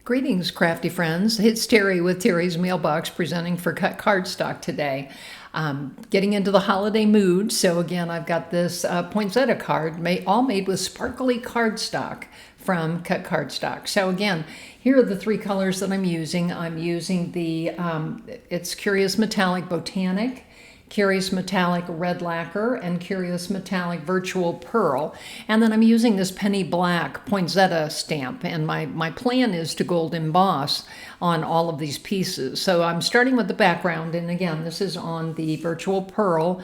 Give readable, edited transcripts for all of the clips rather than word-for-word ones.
Greetings, crafty friends. It's Terry with Terry's Mailbox presenting for Cut Cardstock today. Getting into the holiday mood, so again, I've got this poinsettia card all made with sparkly cardstock from Cut Cardstock. So again, here are the three colors that I'm using. I'm using the, it's Curious Metallic Botanic, Curious Metallic Red Lacquer, and Curious Metallic Virtual Pearl. And then I'm using this Penny Black poinsettia stamp, and my plan is to gold emboss on all of these pieces. So I'm starting with the background, and again, this is on the Virtual Pearl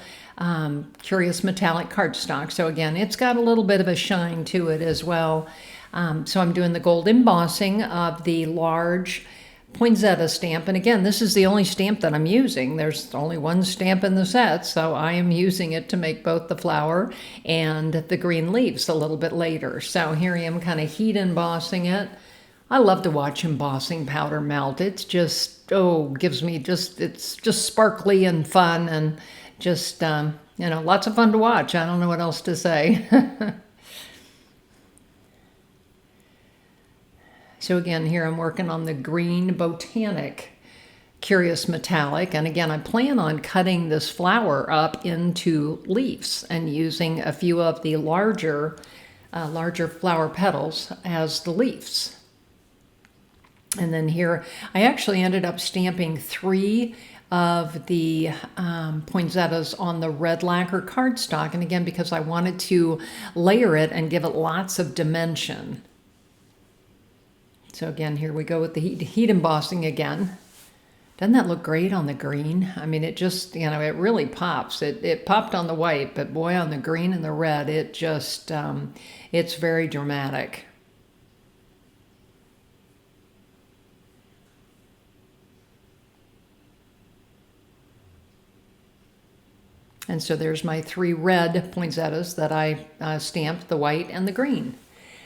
Curious Metallic cardstock. So again, it's got a little bit of a shine to it as well. So I'm doing the gold embossing of the large poinsettia stamp, and again, this is the only stamp that I'm using. There's only one stamp in the set, so I am using it to make both the flower and the green leaves a little bit later. So here I am kind of heat embossing it. I love to watch embossing powder melt. It's just, gives me it's just sparkly and fun, and just, lots of fun to watch. I don't know what else to say. So again, here I'm working on the green Botanic Curious Metallic. And again, I plan on cutting this flower up into leaves and using a few of the larger flower petals as the leaves. And then here, I actually ended up stamping 3 of the poinsettias on the red lacquer cardstock. And again, because I wanted to layer it and give it lots of dimension. So again, here we go with the heat embossing again. Doesn't that look great on the green? I mean, it just, it really pops. It popped on the white, but boy, on the green and the red, it just, it's very dramatic. And so there's my 3 red poinsettias that I stamped, the white and the green.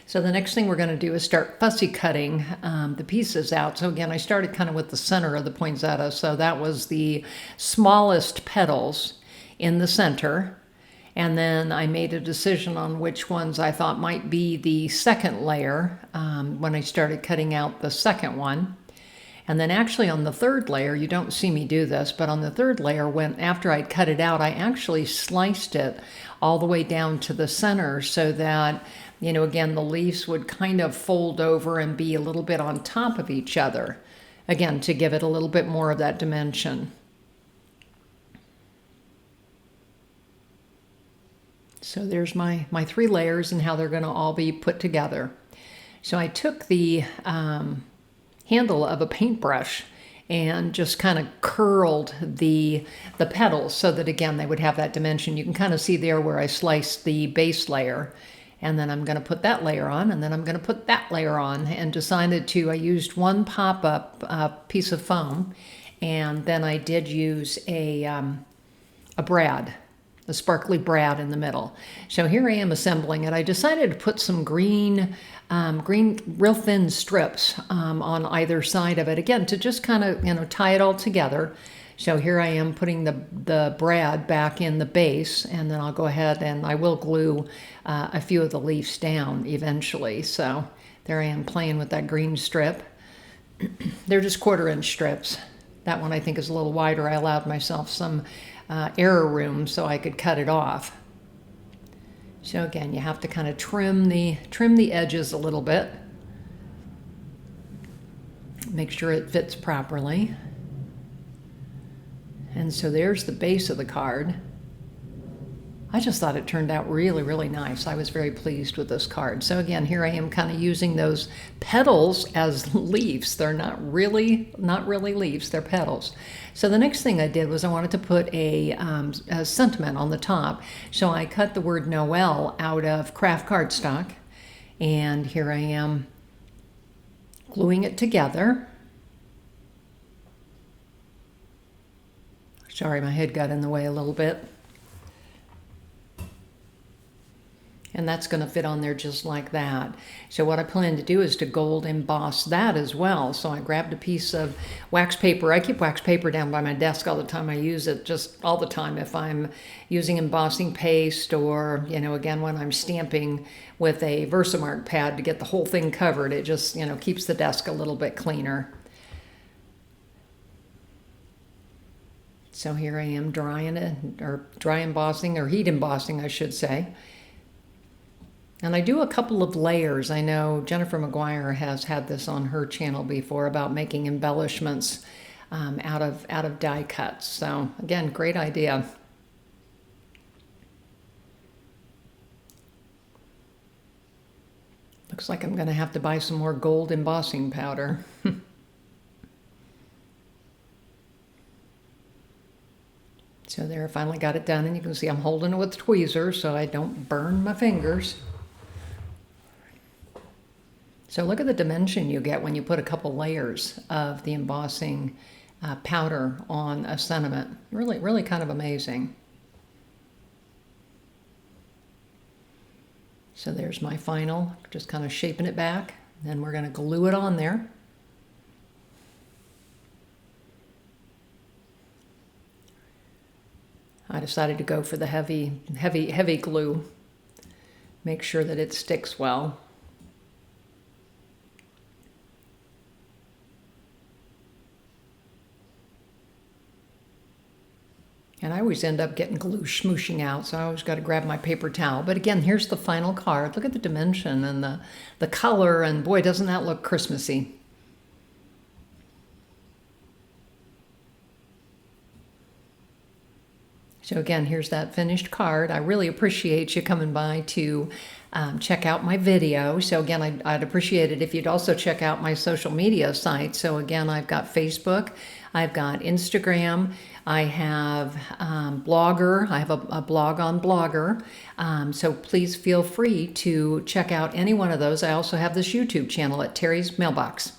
So the next thing we're going to do is start fussy cutting the pieces out. So again, I started kind of with the center of the poinsettia. So that was the smallest petals in the center. And then I made a decision on which ones I thought might be the second layer when I started cutting out the second one. And then actually on the third layer, you don't see me do this, but on the third layer, after I'd cut it out, I actually sliced it all the way down to the center so that, again, the leaves would kind of fold over and be a little bit on top of each other, again, to give it a little bit more of that dimension. So there's my 3 layers and how they're going to all be put together. So I took the handle of a paintbrush and just kind of curled the petals so that, again, they would have that dimension. You can kind of see there where I sliced the base layer. And then I'm going to put that layer on, and then I'm going to put that layer on, and decided I used one pop-up piece of foam, and then I did use a brad, a sparkly brad in the middle. So here I am assembling it. I decided to put some green real thin strips on either side of it, again, to just kind of, tie it all together. So here I am putting the brad back in the base, and then I'll go ahead and I will glue a few of the leaves down eventually. So there I am playing with that green strip. They're just 1/4-inch strips. That one I think is a little wider. I allowed myself some air room so I could cut it off. So again, you have to kind of trim the edges a little bit. Make sure it fits properly. And so there's the base of the card. I just thought it turned out really, really nice. I was very pleased with this card. So again, here I am kind of using those petals as leaves. They're not really leaves, they're petals. So the next thing I did was I wanted to put a sentiment on the top. So I cut the word Noel out of craft cardstock. And here I am gluing it together. Sorry, my head got in the way a little bit. And that's going to fit on there just like that. So what I plan to do is to gold emboss that as well. So I grabbed a piece of wax paper. I keep wax paper down by my desk all the time. I use it just all the time if I'm using embossing paste, or, again, when I'm stamping with a Versamark pad to get the whole thing covered. It just, keeps the desk a little bit cleaner. So here I am drying it, or dry embossing, or heat embossing, I should say. And I do a couple of layers. I know Jennifer McGuire has had this on her channel before about making embellishments out of die cuts. So again, great idea. Looks like I'm going to have to buy some more gold embossing powder. So there, I finally got it done, and you can see I'm holding it with tweezers so I don't burn my fingers. So look at the dimension you get when you put a couple layers of the embossing powder on a sentiment. Really, really kind of amazing. So there's my final, just kind of shaping it back. Then we're going to glue it on there. I decided to go for the heavy glue. Make sure that it sticks well. And I always end up getting glue smooshing out, so I always got to grab my paper towel. But again, here's the final card. Look at the dimension and the color, and boy, doesn't that look Christmassy. So again, here's that finished card. I really appreciate you coming by to check out my video. So again, I'd appreciate it if you'd also check out my social media sites. So again, I've got Facebook, I've got Instagram, I have Blogger, I have a blog on Blogger. So please feel free to check out any one of those. I also have this YouTube channel at Terry's Mailbox.